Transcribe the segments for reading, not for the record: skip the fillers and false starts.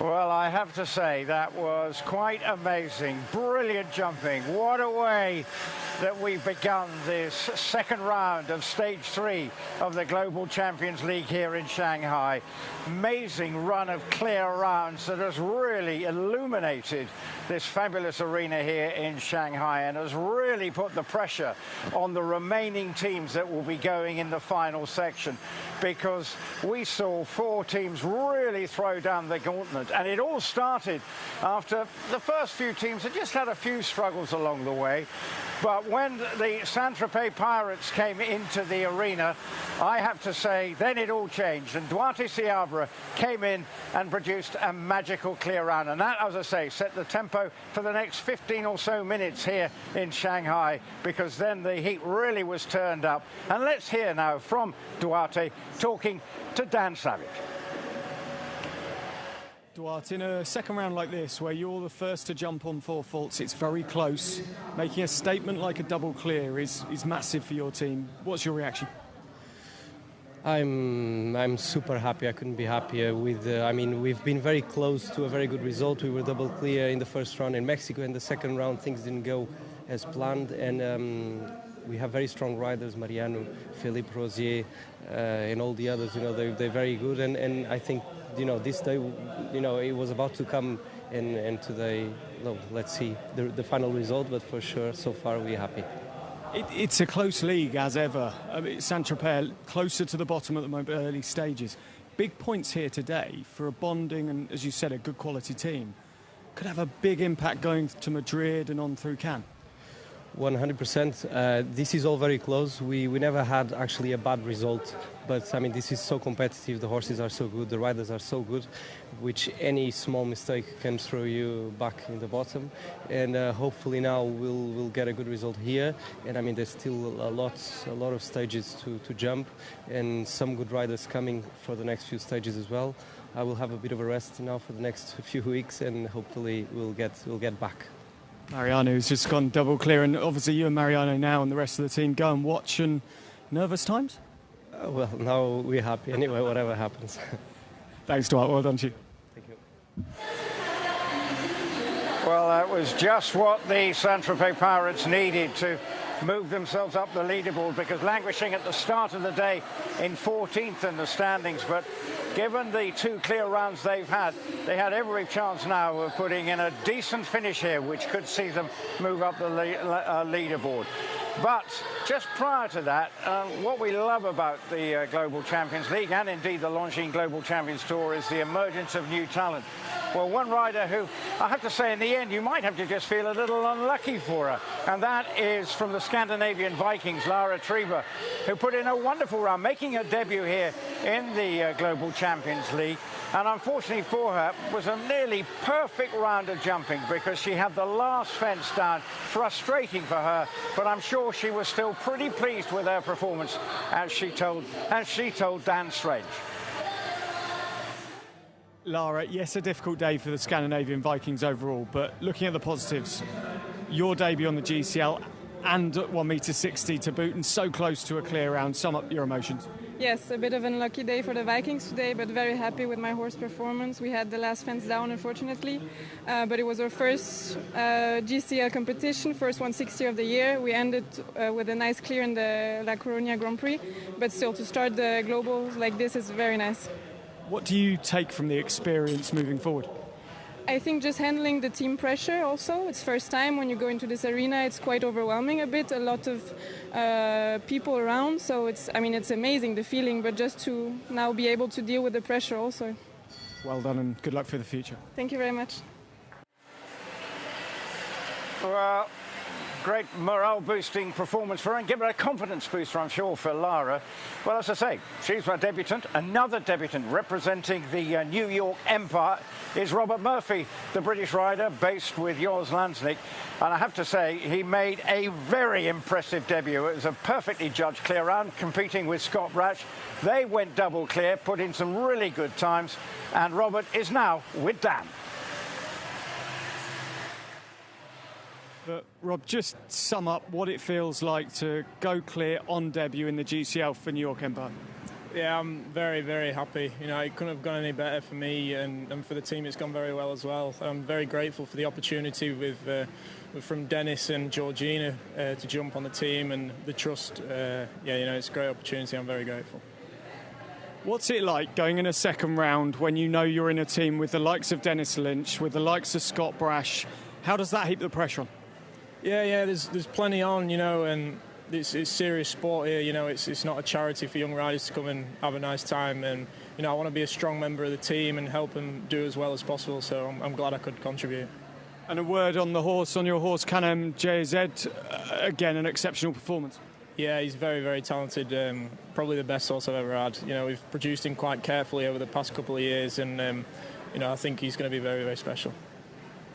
Well, I have to say that was quite amazing. Brilliant jumping. What a way that we've begun this second round of stage 3 of the Global Champions League here in Shanghai. Amazing run of clear rounds that has really illuminated this fabulous arena here in Shanghai and has really put the pressure on the remaining teams that will be going in the final section, because we saw 4 teams really throw down the gauntlet. And it all started after the first few teams had just had a few struggles along the way. But when the Saint-Tropez Pirates came into the arena, I have to say, then it all changed. And Duarte Seabra came in and produced a magical clear round. And that, as I say, set the tempo for the next 15 or so minutes here in Shanghai, because then the heat really was turned up. And let's hear now from Duarte talking to Dan Savage. Duarte, in a second round like this, where you're the first to jump on 4 faults, it's very close. Making a statement like a double clear is massive for your team. What's your reaction? I'm super happy. I couldn't be happier with. We've been very close to a very good result. We were double clear in the first round in Mexico. In the second round, things didn't go as planned, and we have very strong riders: Mariano, Philippe Rosier, and all the others. They're very good, and I think this day, it was about to come, and today, let's see the final result. But for sure, so far we're happy. It's a close league as ever. Saint-Tropez closer to the bottom at the moment, early stages. Big points here today for a bonding and, as you said, a good quality team. Could have a big impact going to Madrid and on through Cannes. 100%. This is all very close. We never had actually a bad result, but this is so competitive. The horses are so good, the riders are so good, which any small mistake can throw you back in the bottom. And hopefully now we'll get a good result here. And there's still a lot of stages to jump, and some good riders coming for the next few stages as well. I will have a bit of a rest now for the next few weeks, and hopefully we'll get back. Mariano's just gone double clear, and obviously you and Mariano now and the rest of the team go and watch. And nervous times? Well, now we're happy anyway, whatever happens. Thanks, Dwight. Well done to you. Thank you. Well, that was just what the Saint-Tropez Pirates needed to move themselves up the leaderboard, because languishing at the start of the day in 14th in the standings, but given the 2 clear rounds they had every chance now of putting in a decent finish here, which could see them move up the leaderboard. But just prior to that, what we love about the Global Champions League, and indeed the Longines Global Champions Tour, is the emergence of new talent. Well, one rider who, I have to say, in the end, you might have to just feel a little unlucky for her, and that is from the Scandinavian Vikings, Lara Treba, who put in a wonderful run, making her debut here in the Global Champions League. And unfortunately for her, it was a nearly perfect round of jumping, because she had the last fence down. Frustrating for her, but I'm sure she was still pretty pleased with her performance, as she told Dan Strange. Lara, yes, a difficult day for the Scandinavian Vikings overall, but looking at the positives, your debut on the GCL and at 1.60 m to boot, and so close to a clear round. Sum up your emotions. Yes, a bit of an unlucky day for the Vikings today, but very happy with my horse performance. We had the last fence down, unfortunately, but it was our first GCL competition, first 160 of the year. We ended with a nice clear in the La Coruña Grand Prix, but still, to start the globals like this is very nice. What do you take from the experience moving forward? I think just handling the team pressure also. It's first time when you go into this arena, it's quite overwhelming a bit, a lot of people around. So it's amazing, the feeling, but just to now be able to deal with the pressure also. Well done, and good luck for the future. Thank you very much. Well, great morale-boosting performance for her, and give her a confidence booster, I'm sure, for Lara. Well, as I say, she's my debutant. Another debutant representing the New York Empire is Robert Murphy, the British rider based with Jos Lansnick. And I have to say, he made a very impressive debut. It was a perfectly judged clear round, competing with Scott Ratch. They went double clear, put in some really good times, and Robert is now with Dan. But Rob, just sum up what it feels like to go clear on debut in the GCL for New York Empire. Yeah, I'm very, very happy. You know, it couldn't have gone any better for me, and for the team it's gone very well as well. I'm very grateful for the opportunity from Dennis and Georgina to jump on the team, and the trust. Yeah, you know, it's a great opportunity. I'm very grateful. What's it like going in a second round when you know you're in a team with the likes of Dennis Lynch, with the likes of Scott Brash? How does that heap the pressure on? Yeah, there's plenty on, you know, and it's serious sport here. You know, it's not a charity for young riders to come and have a nice time. And you know, I want to be a strong member of the team and help them do as well as possible. So I'm glad I could contribute. And a word on the horse, on your horse, Canem JZ. Again, an exceptional performance. Yeah, he's very, very talented. Probably the best horse I've ever had. You know, we've produced him quite carefully over the past couple of years, and you know, I think he's going to be very, very special.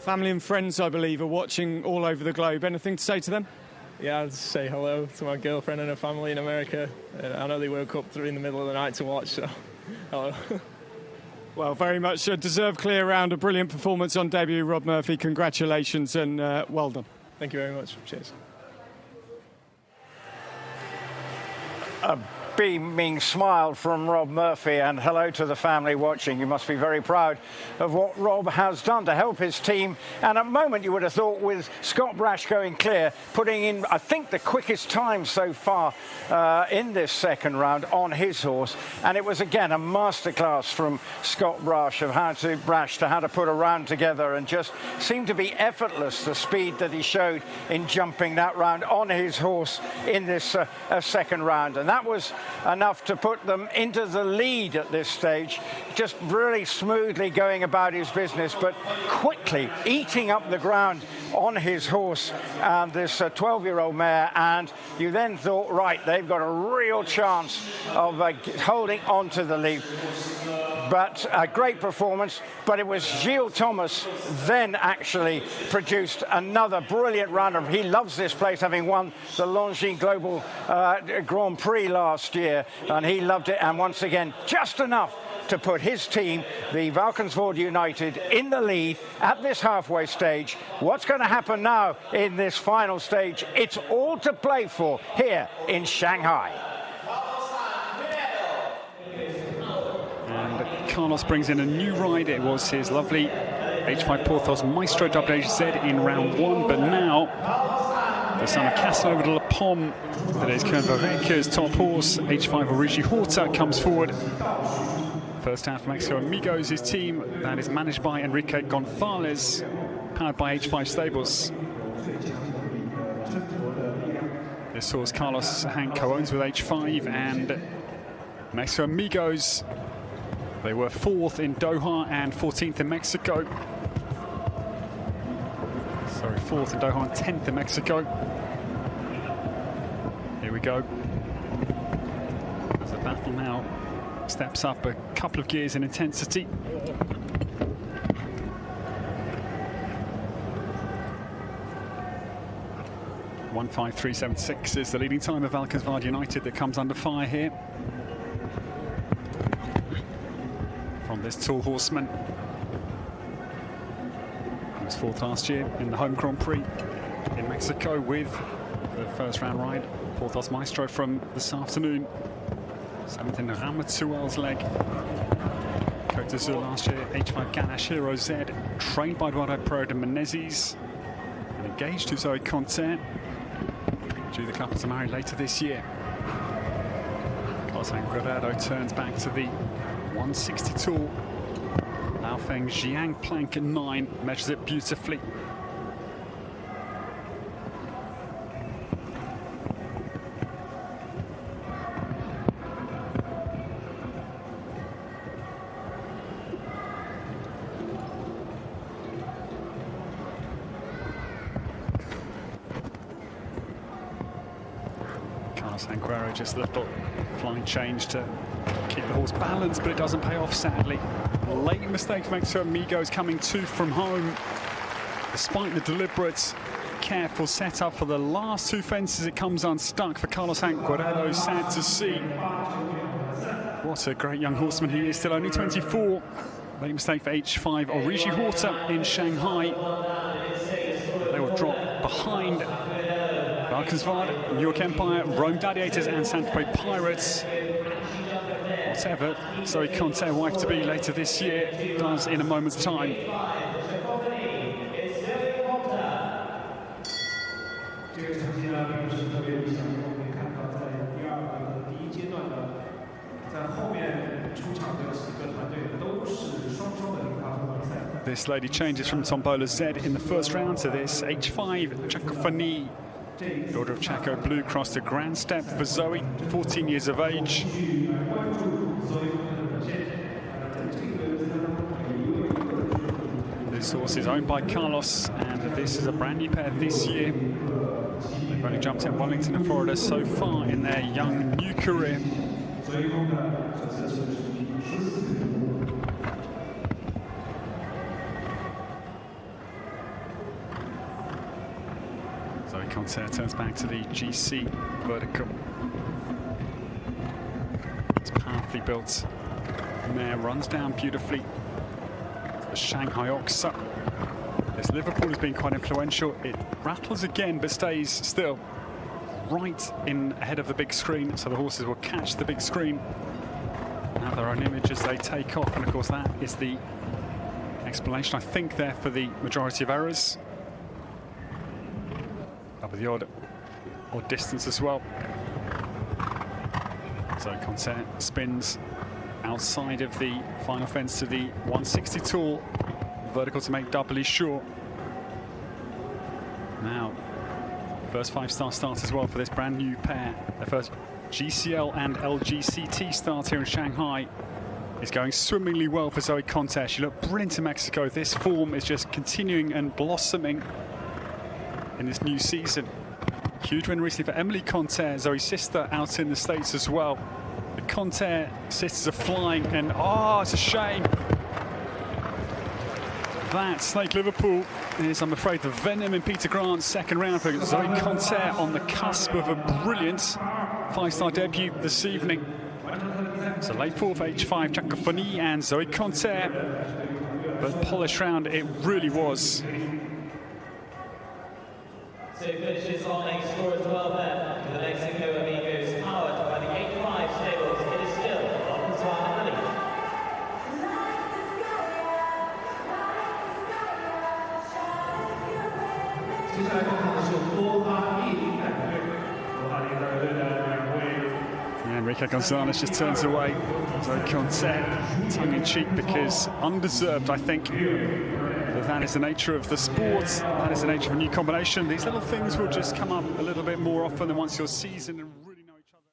Family and friends, I believe, are watching all over the globe. Anything to say to them? Yeah, I'd say hello to my girlfriend and her family in America. I know they woke up in the middle of the night to watch, so hello. Well, very much a deserved clear round, a brilliant performance on debut, Rob Murphy. Congratulations and well done. Thank you very much. Cheers. A beaming smile from Rob Murphy, and hello to the family watching. You must be very proud of what Rob has done to help his team. And at the moment, you would have thought, with Scott Brash going clear, putting in, I think, the quickest time so far in this second round on his horse. And it was, again, a masterclass from Scott Brash of how to put a round together, and just seemed to be effortless, the speed that he showed in jumping that round on his horse in this second round. And that was enough to put them into the lead at this stage, just really smoothly going about his business, but quickly eating up the ground on his horse, this 12-year-old mare. And you then thought, right, they've got a real chance of holding on to the lead. But a great performance. But it was Gilles Thomas then actually produced another brilliant runner. He loves this place, having won the Longines Global Grand Prix last year, and he loved it. And once again, just enough to put his team, the Valkenswaard United, in the lead at this halfway stage. What's going to happen now in this final stage? It's all to play for here in Shanghai. And Carlos brings in a new ride. It was his lovely H5 Porthos Maestro WHZ in round one, but now the son of Castle de la Pomme, that is Kern Vervecchio's top horse, H5 Origi Horta, comes forward. First out from Mexico Amigos, his team that is managed by Enrique Gonzalez, powered by H5 Stables. This horse Carlos Hank co-owns with H5, and Mexico Amigos, they were 4th in Doha and 14th in Mexico. Sorry, 4th in Doha and 10th in Mexico. Here we go. There's a battle now. Steps up a couple of gears in intensity. (153.76) is the leading time of Valkenswaard United that comes under fire here from this tall horseman. He was 4th last year in the home Grand Prix in Mexico with the first round ride, Porthos Maestro from this afternoon. 7th in Ramatuel's leg. Côte d'Azur last year, H5 Ganache Hero Z, trained by Eduardo Pro de Menezes and engaged to Zoe Conte. Due the couple to marry later this year. Carlos Guerrero turns back to the 160 tool. Lao Feng Jiang plank at 9, measures it beautifully. Guerrero just a little flying change to keep the horse balanced, but it doesn't pay off, sadly. Late mistake from Mexico Amigos, coming 2 from home. Despite the deliberate, careful setup for the last 2 fences, it comes unstuck for Carlos Hank Guerrero. Sad to see. What a great young horseman he is, still only 24. Late mistake for H5 Origi Horta in Shanghai. They will drop behind Valkenswaard, New York Empire, Rome Gladiators and Santa Fe Pirates. whatever Zoe Conte, wife-to-be later this year, does in a moment's time. This lady changes from Tombola Z in the first round to this H5 Cacophony. The Order of Chaco Blue crossed a grand step for Zoe, 14 years of age. This horse is owned by Carlos, and this is a brand new pair this year. They've only jumped in Wellington and Florida so far in their young new career. Zoe Conte turns back to the GC vertical. It's powerfully built mare, runs down beautifully. The Shanghai Oxa. This Liverpool has been quite influential. It rattles again, but stays still right in ahead of the big screen, so the horses will catch the big screen, have their own image as they take off, and of course that is the explanation, I think, there for the majority of errors. Up with the odd distance as well. So Conte spins outside of the final fence to the 160 tall, vertical to make doubly sure. Now, first 5-star start as well for this brand new pair. Their first GCL and LGCT start here in Shanghai is going swimmingly well for Zoe Conte. She looked brilliant in Mexico. This form is just continuing and blossoming in this new season. Huge win recently for Emily Conte, Zoe's sister, out in the States as well. The Conte sisters are flying, and oh, it's a shame. That Snake Liverpool is, I'm afraid, the venom in Peter Grant's second round for Zoe Conte, on the cusp of a brilliant 5-star debut this evening. So late fourth H5 Cacophony and Zoe Conte, but polished round it really was. So finishes on a score as well there for the Mexico Amigos, powered by the 8-5 stables. It is still Swan Ali. Enrique Gonzalez just turns away. Zoe Conte, tongue-in-cheek, because undeserved, I think. But that is the nature of the sport. That is the nature of a new combination. These little things will just come up a little bit more often than once you're seasoned and really know each other.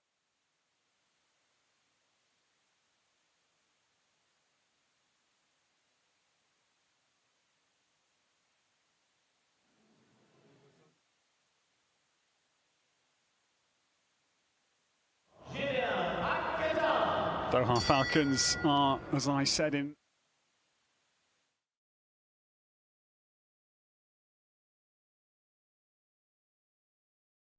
Doha Falcons are, as I said, in